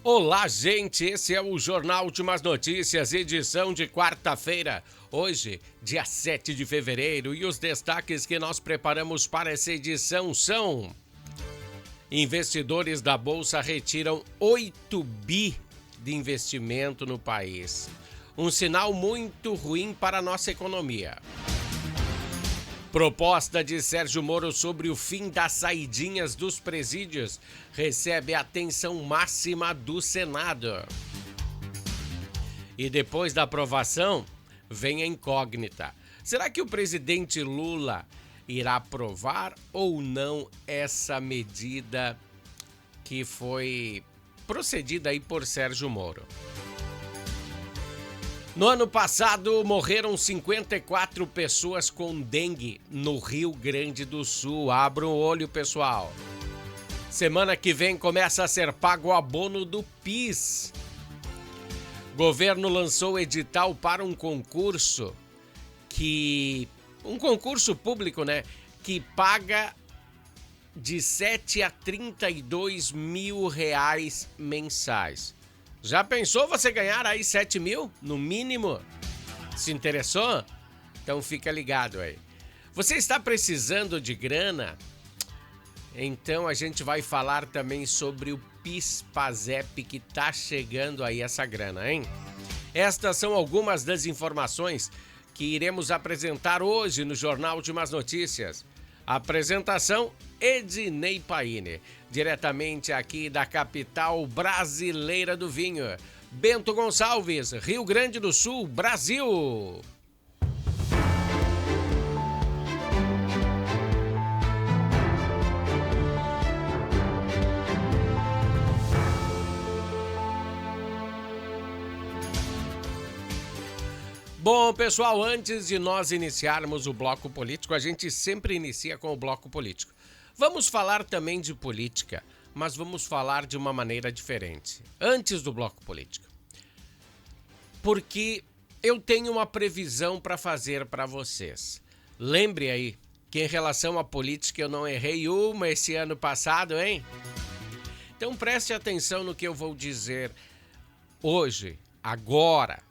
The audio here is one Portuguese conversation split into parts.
Olá, gente! Esse é o Jornal Últimas Notícias, edição de quarta-feira. Hoje, dia 7 de fevereiro, e os destaques que nós preparamos para essa edição são: investidores da Bolsa retiram 8 bi de investimento no país. Um sinal muito ruim para a nossa economia. Proposta de Sérgio Moro sobre o fim das saidinhas dos presídios recebe atenção máxima do Senado. E depois da aprovação, vem a incógnita. Será que o presidente Lula irá aprovar ou não essa medida que foi procedida aí por Sérgio Moro? No ano passado, morreram 54 pessoas com dengue no Rio Grande do Sul. Abra o olho, pessoal. Semana que vem começa a ser pago o abono do PIS. Governo lançou edital para um concurso público, que paga de 7 a 32 mil reais mensais. Já pensou você ganhar aí 7 mil, no mínimo? Se interessou? Então fica ligado aí. Você está precisando de grana? Então a gente vai falar também sobre o PIS/PASEP que tá chegando aí essa grana, hein? Estas são algumas das informações que iremos apresentar hoje no Jornal Últimas Notícias. Apresentação: Ednei Paine, diretamente aqui da capital brasileira do vinho, Bento Gonçalves, Rio Grande do Sul, Brasil. Bom, pessoal, antes de nós iniciarmos o bloco político, a gente sempre inicia com o bloco político. Vamos falar também de política, mas vamos falar de uma maneira diferente, antes do bloco político. Porque eu tenho uma previsão para fazer para vocês. Lembre aí que em relação à política eu não errei uma esse ano passado, hein? Então preste atenção no que eu vou dizer hoje, agora.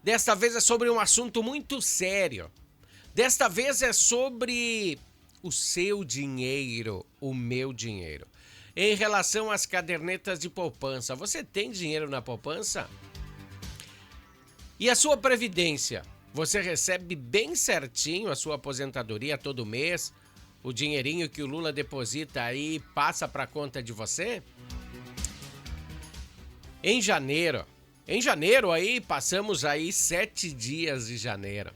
Desta vez é sobre um assunto muito sério. Desta vez é sobre o seu dinheiro, o meu dinheiro. Em relação às cadernetas de poupança, você tem dinheiro na poupança? E a sua previdência? Você recebe bem certinho a sua aposentadoria todo mês? O dinheirinho que o Lula deposita aí passa para a conta de você? Em janeiro aí, passamos aí 7 dias de janeiro.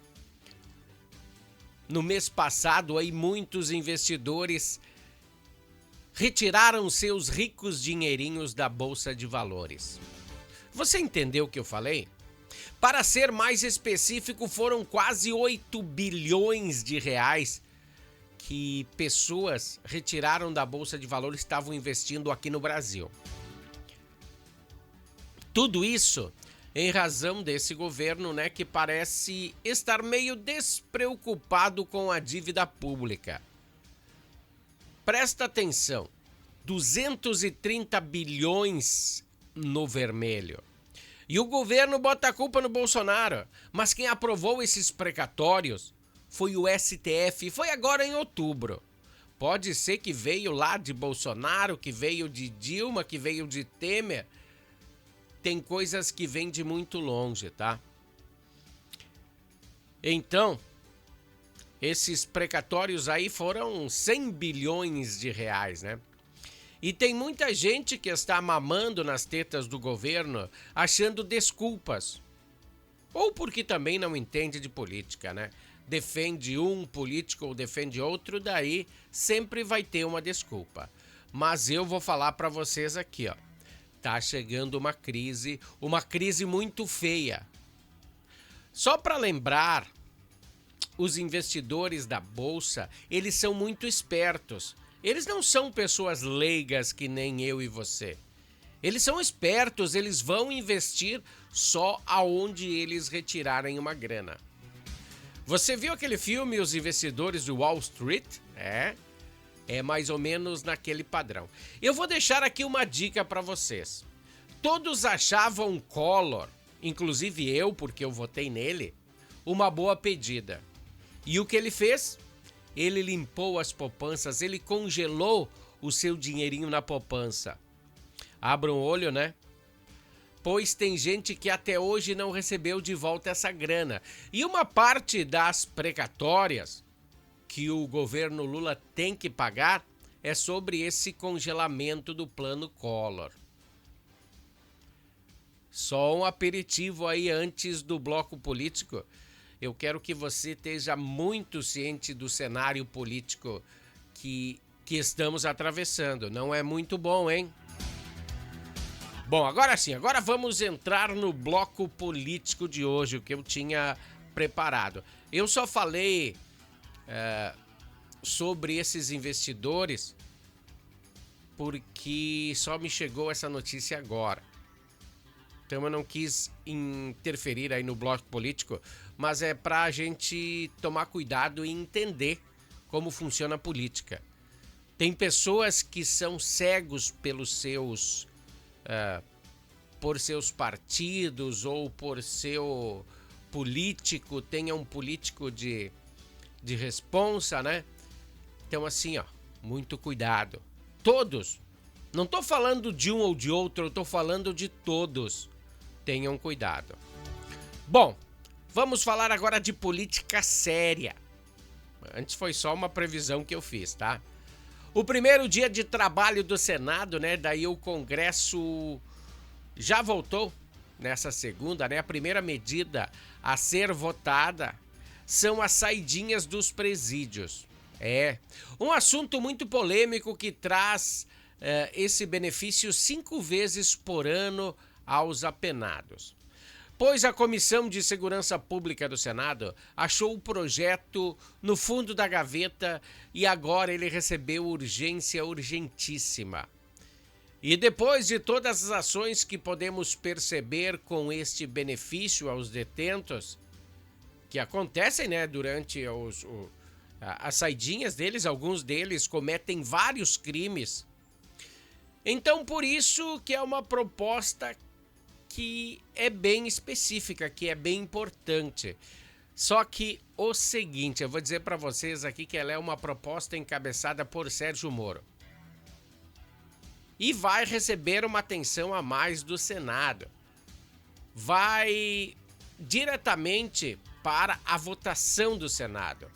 No mês passado aí, muitos investidores retiraram seus ricos dinheirinhos da Bolsa de Valores. Você entendeu o que eu falei? Para ser mais específico, foram quase 8 bilhões de reais que pessoas retiraram da Bolsa de Valores e estavam investindo aqui no Brasil. Tudo isso em razão desse governo, que parece estar meio despreocupado com a dívida pública. Presta atenção, 230 bilhões no vermelho. E o governo bota a culpa no Bolsonaro, mas quem aprovou esses precatórios foi o STF, e foi agora em outubro. Pode ser que veio lá de Bolsonaro, que veio de Dilma, que veio de Temer. Tem coisas que vêm de muito longe, tá? Então, esses precatórios aí foram 100 bilhões de reais, E tem muita gente que está mamando nas tetas do governo, achando desculpas. Ou porque também não entende de política, Defende um político ou defende outro, daí sempre vai ter uma desculpa. Mas eu vou falar para vocês aqui, ó. Tá chegando uma crise muito feia. Só para lembrar, os investidores da Bolsa, eles são muito espertos. Eles não são pessoas leigas que nem eu e você. Eles são espertos, eles vão investir só aonde eles retirarem uma grana. Você viu aquele filme Os Investidores de Wall Street? É mais ou menos naquele padrão. Eu vou deixar aqui uma dica para vocês. Todos achavam Collor, inclusive eu, porque eu votei nele, uma boa pedida. E o que ele fez? Ele limpou as poupanças, ele congelou o seu dinheirinho na poupança. Abra um olho, né? Pois tem gente que até hoje não recebeu de volta essa grana. E uma parte das precatórias que o governo Lula tem que pagar é sobre esse congelamento do plano Collor. Só um aperitivo aí antes do bloco político. Eu quero que você esteja muito ciente do cenário político que estamos atravessando. Não é muito bom, hein? Bom, agora sim, agora vamos entrar no bloco político de hoje, o que eu tinha preparado. Eu só falei sobre esses investidores porque só me chegou essa notícia agora. Então eu não quis interferir aí no bloco político, mas é para a gente tomar cuidado e entender como funciona a política. Tem pessoas que são cegos pelos seus, por seus partidos ou por seu político, tenha um político de responsa, né? Então assim, ó, muito cuidado. Todos, não tô falando de um ou de outro, eu tô falando de todos. Tenham cuidado. Bom, vamos falar agora de política séria. Antes foi só uma previsão que eu fiz, tá? O primeiro dia de trabalho do Senado, né? Daí o Congresso já voltou nessa segunda, né? A primeira medida a ser votada são as saidinhas dos presídios. É um assunto muito polêmico que traz esse benefício 5 vezes por ano aos apenados. Pois a Comissão de Segurança Pública do Senado achou o projeto no fundo da gaveta e agora ele recebeu urgência urgentíssima. E depois de todas as ações que podemos perceber com este benefício aos detentos, que acontecem, né, durante as saidinhas deles, alguns deles cometem vários crimes. Então, por isso que é uma proposta que é bem específica, que é bem importante. Só que o seguinte, eu vou dizer para vocês aqui que ela é uma proposta encabeçada por Sérgio Moro. E vai receber uma atenção a mais do Senado. Vai diretamente para a votação do Senado.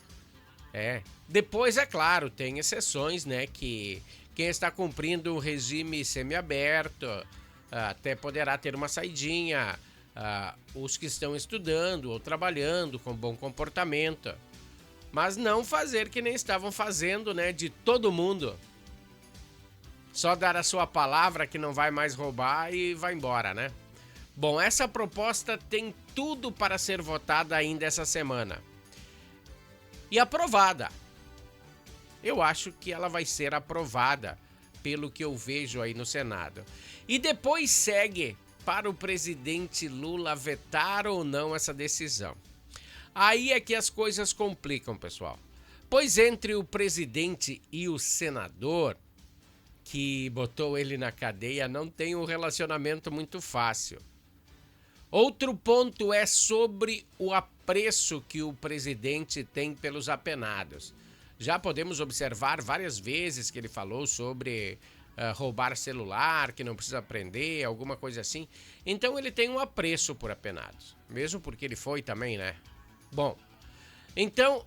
Depois, é claro, tem exceções, né, que quem está cumprindo um regime semiaberto até poderá ter uma saidinha, os que estão estudando ou trabalhando com bom comportamento. Mas não fazer que nem estavam fazendo, né, de todo mundo. Só dar a sua palavra que não vai mais roubar e vai embora, né? Bom, essa proposta tem tudo para ser votada ainda essa semana. E aprovada. Eu acho que ela vai ser aprovada, pelo que eu vejo aí no Senado. E depois segue para o presidente Lula vetar ou não essa decisão. Aí é que as coisas complicam, pessoal. Pois entre o presidente e o senador, que botou ele na cadeia, não tem um relacionamento muito fácil. Outro ponto é sobre o apreço que o presidente tem pelos apenados. Já podemos observar várias vezes que ele falou sobre roubar celular, que não precisa aprender, alguma coisa assim. Então ele tem um apreço por apenados, mesmo porque ele foi também, né? Bom, então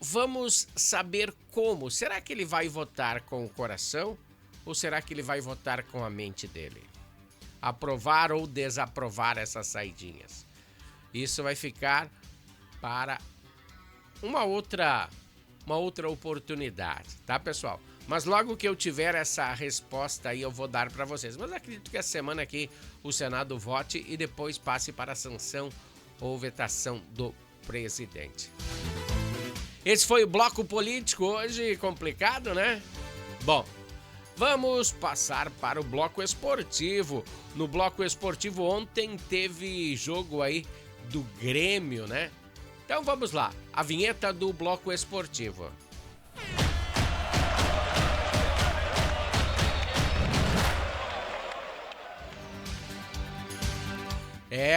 vamos saber como. Será que ele vai votar com o coração ou será que ele vai votar com a mente dele? Aprovar ou desaprovar essas saidinhas? Isso vai ficar para uma outra oportunidade, tá, pessoal? Mas logo que eu tiver essa resposta aí eu vou dar para vocês. Mas acredito que essa semana aqui o Senado vote e depois passe para a sanção ou vetação do presidente. Esse foi o bloco político hoje, complicado, né? Bom, vamos passar para o bloco esportivo. No bloco esportivo ontem teve jogo aí do Grêmio, né? Então vamos lá, a vinheta do bloco esportivo.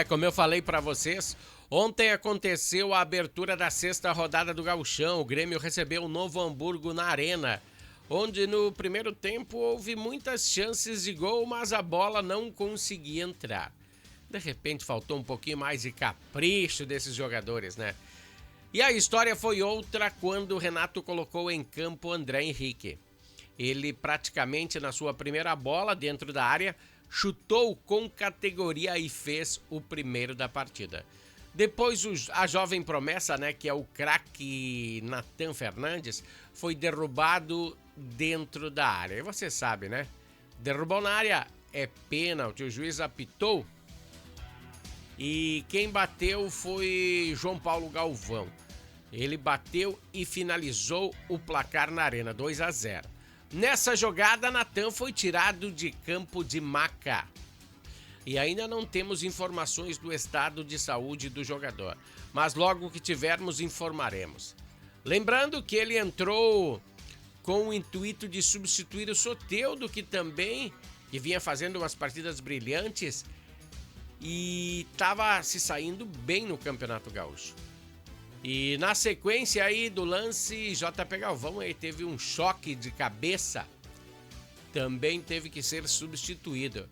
Como eu falei pra vocês, ontem aconteceu a abertura da 6ª rodada do Gauchão. O Grêmio recebeu o Novo Hamburgo na Arena, onde no primeiro tempo houve muitas chances de gol, mas a bola não conseguia entrar. De repente faltou um pouquinho mais de capricho desses jogadores, né? E a história foi outra quando o Renato colocou em campo André Henrique. Ele praticamente na sua primeira bola dentro da área chutou com categoria e fez o primeiro da partida. Depois a jovem promessa, né, que é o craque Nathan Fernandes, foi derrubado dentro da área. E você sabe, né? Derrubou na área, é pênalti, o juiz apitou. E quem bateu foi João Paulo Galvão. Ele bateu e finalizou o placar na Arena, 2-0. Nessa jogada, Nathan foi tirado de campo de maca. E ainda não temos informações do estado de saúde do jogador, mas logo que tivermos, informaremos. Lembrando que ele entrou com o intuito de substituir o Soteldo, que vinha fazendo umas partidas brilhantes e estava se saindo bem no Campeonato Gaúcho. E na sequência aí do lance, JP Galvão aí teve um choque de cabeça, também teve que ser substituído.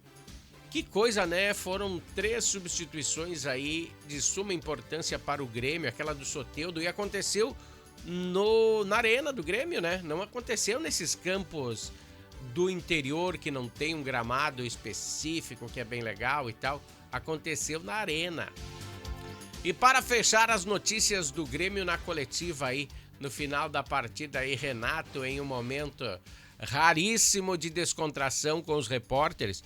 Que coisa, né? Foram 3 substituições aí de suma importância para o Grêmio, aquela do Soteldo, e aconteceu na arena do Grêmio, né? Não aconteceu nesses campos do interior que não tem um gramado específico, que é bem legal e tal. Aconteceu na arena. E para fechar as notícias do Grêmio na coletiva aí, no final da partida aí, Renato em um momento raríssimo de descontração com os repórteres,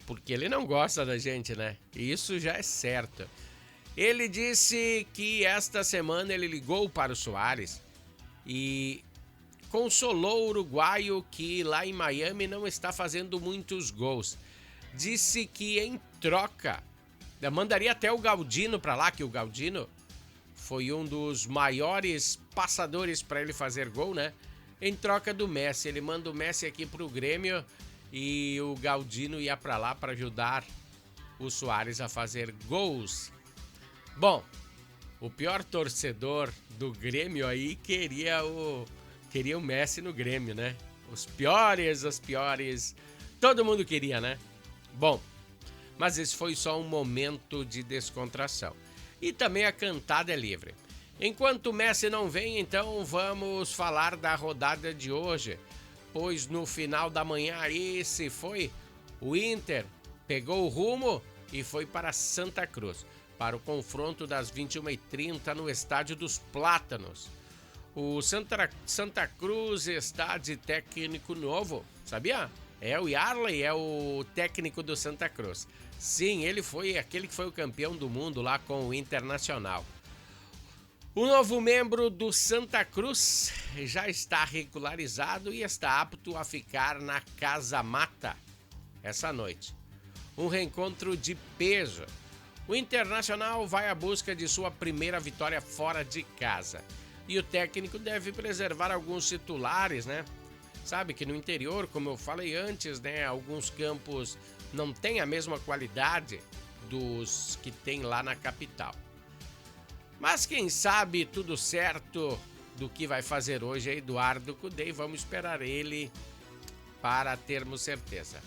porque ele não gosta da gente, né? Isso já é certo. Ele disse que esta semana ele ligou para o Soares e consolou o uruguaio que lá em Miami não está fazendo muitos gols. Disse que em troca mandaria até o Galdino para lá, que o Galdino foi um dos maiores passadores para ele fazer gol, né? Em troca do Messi. Ele manda o Messi aqui pro Grêmio e o Galdino ia para lá para ajudar o Soares a fazer gols. Bom, o pior torcedor do Grêmio aí queria o Messi no Grêmio, né? Os piores. Todo mundo queria, né? Bom, mas esse foi só um momento de descontração. E também a cantada é livre. Enquanto o Messi não vem, então vamos falar da rodada de hoje. Pois no final da manhã esse foi o Inter, pegou o rumo e foi para Santa Cruz, para o confronto das 21h30 no Estádio dos Plátanos. O Santa Cruz está de técnico novo, sabia? O Yarley é o técnico do Santa Cruz. Sim, ele foi aquele que foi o campeão do mundo lá com o Internacional. O novo membro do Santa Cruz já está regularizado e está apto a ficar na Casa Mata essa noite. Um reencontro de peso. O Internacional vai à busca de sua primeira vitória fora de casa. E o técnico deve preservar alguns titulares, né? Sabe que no interior, como eu falei antes, né, alguns campos não têm a mesma qualidade dos que tem lá na capital. Mas quem sabe tudo certo do que vai fazer hoje é Eduardo Cudê e vamos esperar ele para termos certeza.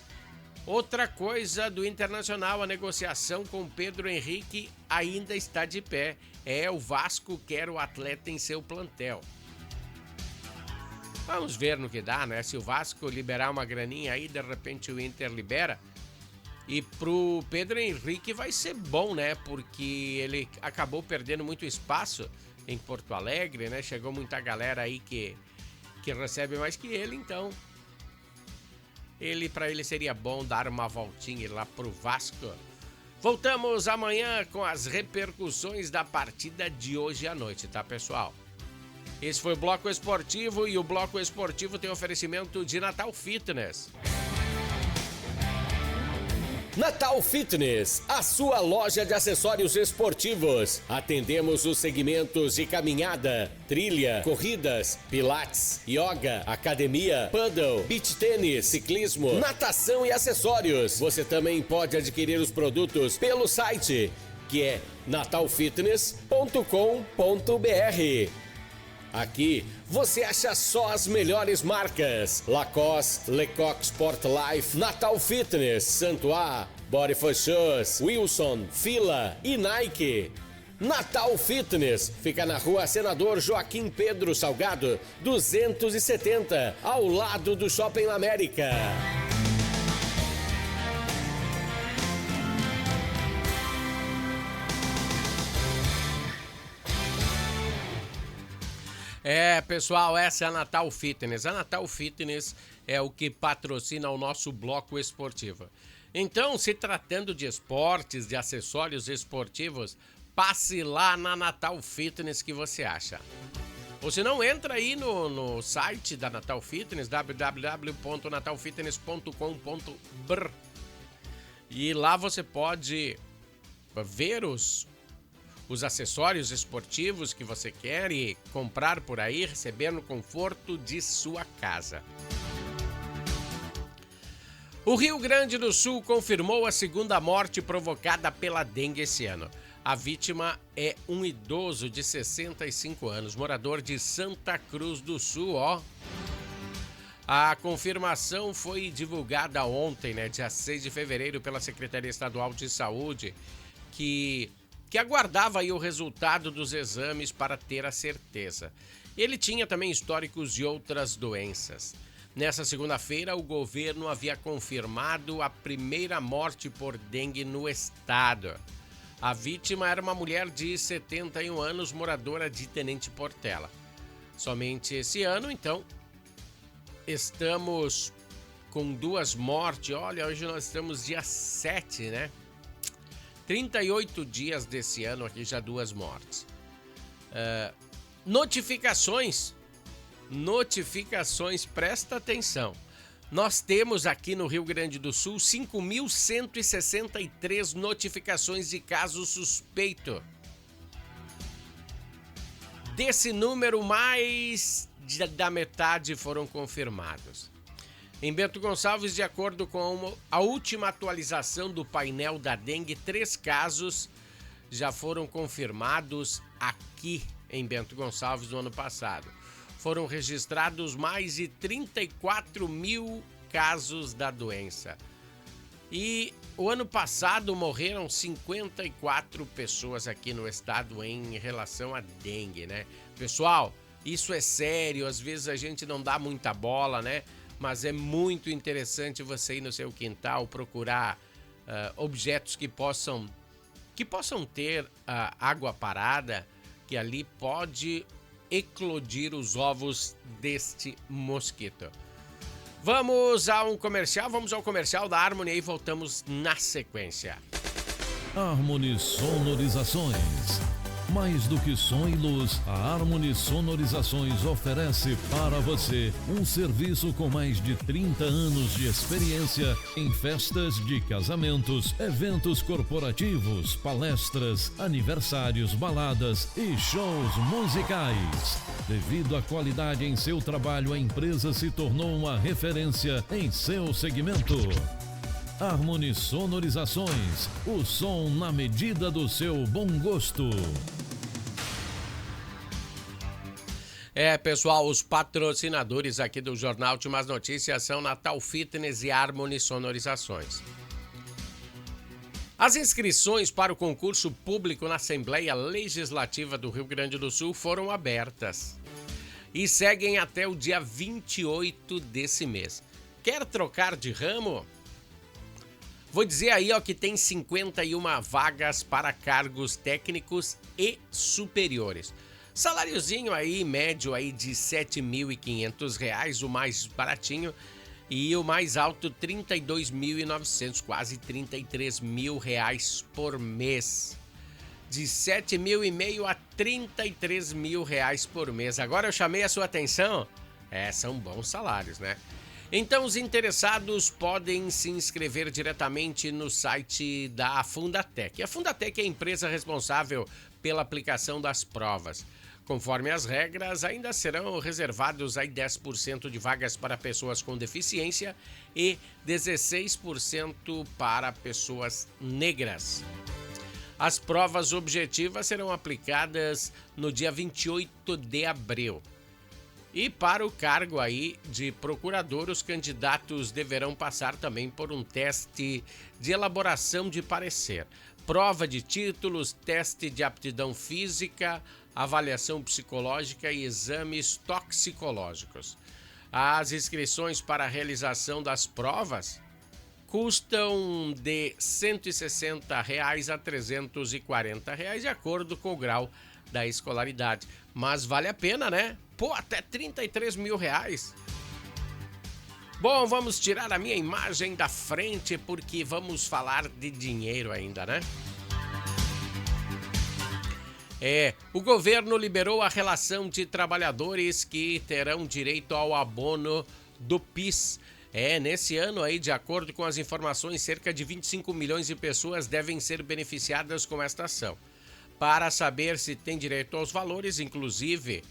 Outra coisa do Internacional, a negociação com Pedro Henrique ainda está de pé. O Vasco quer o atleta em seu plantel. Vamos ver no que dá, né? Se o Vasco liberar uma graninha aí, de repente o Inter libera. E pro Pedro Henrique vai ser bom, né? Porque ele acabou perdendo muito espaço em Porto Alegre, né? Chegou muita galera aí que recebe mais que ele, então para ele seria bom dar uma voltinha lá pro Vasco. Voltamos amanhã com as repercussões da partida de hoje à noite, tá, pessoal? Esse foi o Bloco Esportivo e o Bloco Esportivo tem oferecimento de Natal Fitness. Natal Fitness, a sua loja de acessórios esportivos. Atendemos os segmentos de caminhada, trilha, corridas, pilates, yoga, academia, paddle, beach tênis, ciclismo, natação e acessórios. Você também pode adquirir os produtos pelo site, que é natalfitness.com.br. Aqui você acha só as melhores marcas: Lacoste, Lecoq Sport Life, Natal Fitness, Santois, Body for Shoes, Wilson, Fila e Nike. Natal Fitness fica na rua Senador Joaquim Pedro Salgado, 270, ao lado do Shopping América. Pessoal, essa é a Natal Fitness. A Natal Fitness é o que patrocina o nosso bloco esportivo. Então, se tratando de esportes, de acessórios esportivos, passe lá na Natal Fitness que você acha. Ou se não, entra aí no site da Natal Fitness, www.natalfitness.com.br, e lá você pode ver os acessórios esportivos que você quer e comprar por aí, receber no conforto de sua casa. O Rio Grande do Sul confirmou a segunda morte provocada pela dengue esse ano. A vítima é um idoso de 65 anos, morador de Santa Cruz do Sul, A confirmação foi divulgada ontem, dia 6 de fevereiro, pela Secretaria Estadual de Saúde, que aguardava aí o resultado dos exames para ter a certeza. Ele tinha também históricos de outras doenças. Nessa segunda-feira, o governo havia confirmado a primeira morte por dengue no estado. A vítima era uma mulher de 71 anos, moradora de Tenente Portela. Somente esse ano, então, estamos com 2 mortes. Olha, hoje nós estamos dia 7, 38 dias desse ano aqui, já 2 mortes. Notificações, presta atenção. Nós temos aqui no Rio Grande do Sul 5.163 notificações de caso suspeito. Desse número, mais da metade foram confirmados. Em Bento Gonçalves, de acordo com a última atualização do painel da dengue, 3 casos já foram confirmados aqui em Bento Gonçalves no ano passado. Foram registrados mais de 34 mil casos da doença. E o ano passado morreram 54 pessoas aqui no estado em relação à dengue, Pessoal, isso é sério, às vezes a gente não dá muita bola, Mas é muito interessante você ir no seu quintal procurar objetos que possam ter água parada, que ali pode eclodir os ovos deste mosquito. Vamos ao comercial da Harmony e voltamos na sequência. Harmony Sonorizações. Mais do que som e luz, a Harmony Sonorizações oferece para você um serviço com mais de 30 anos de experiência em festas de casamentos, eventos corporativos, palestras, aniversários, baladas e shows musicais. Devido à qualidade em seu trabalho, a empresa se tornou uma referência em seu segmento. Harmony Sonorizações, o som na medida do seu bom gosto. Pessoal, os patrocinadores aqui do Jornal Últimas Notícias são Natal Fitness e Harmony Sonorizações. As inscrições para o concurso público na Assembleia Legislativa do Rio Grande do Sul foram abertas e seguem até o dia 28 desse mês. Quer trocar de ramo? Vou dizer aí que tem 51 vagas para cargos técnicos e superiores. Saláriozinho aí, médio aí de R$ 7.500, o mais baratinho, e o mais alto R$ 32.900, quase R$ 33.000 por mês. De R$ 7.500 a R$ 33.000 por mês. Agora eu chamei a sua atenção? São bons salários, Então, os interessados podem se inscrever diretamente no site da Fundatec. A Fundatec é a empresa responsável pela aplicação das provas. Conforme as regras, ainda serão reservados aí 10% de vagas para pessoas com deficiência e 16% para pessoas negras. As provas objetivas serão aplicadas no dia 28 de abril. E para o cargo aí de procurador, os candidatos deverão passar também por um teste de elaboração de parecer, prova de títulos, teste de aptidão física, avaliação psicológica e exames toxicológicos. As inscrições para a realização das provas custam de R$ 160 a R$ 340, de acordo com o grau da escolaridade. Mas vale a pena, né? Pô, até R$ 33 mil. Bom, vamos tirar a minha imagem da frente porque vamos falar de dinheiro ainda, né? O governo liberou a relação de trabalhadores que terão direito ao abono do PIS. Nesse ano aí, de acordo com as informações, cerca de 25 milhões de pessoas devem ser beneficiadas com esta ação. Para saber se tem direito aos valores, inclusive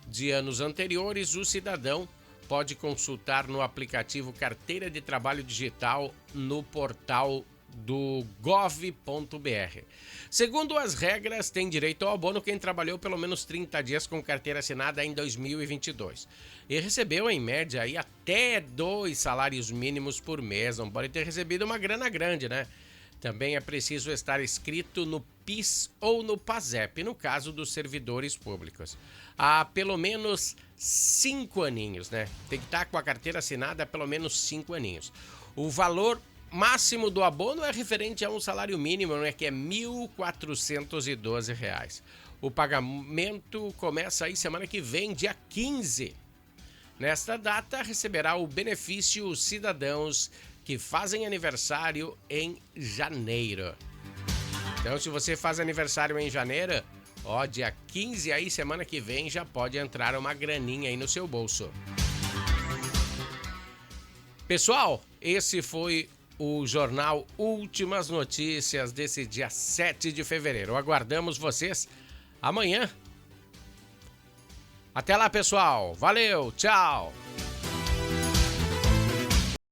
de anos anteriores, o cidadão pode consultar no aplicativo Carteira de Trabalho Digital no portal do gov.br. Segundo as regras, tem direito ao abono quem trabalhou pelo menos 30 dias com carteira assinada em 2022 e recebeu em média aí até 2 salários mínimos por mês. Não pode ter recebido uma grana grande, né? Também é preciso estar inscrito no PIS ou no PASEP, no caso dos servidores públicos. Há pelo menos 5 aninhos, né? Tem que estar com a carteira assinada há pelo menos 5 aninhos. O valor máximo do abono é referente a um salário mínimo, né, que é R$ 1.412. O pagamento começa aí semana que vem, dia 15. Nesta data, receberá o benefício os cidadãos que fazem aniversário em janeiro. Então, se você faz aniversário em janeiro, dia 15 aí, semana que vem, já pode entrar uma graninha aí no seu bolso. Pessoal, esse foi o jornal Últimas Notícias desse dia 7 de fevereiro. Aguardamos vocês amanhã. Até lá, pessoal. Valeu, tchau.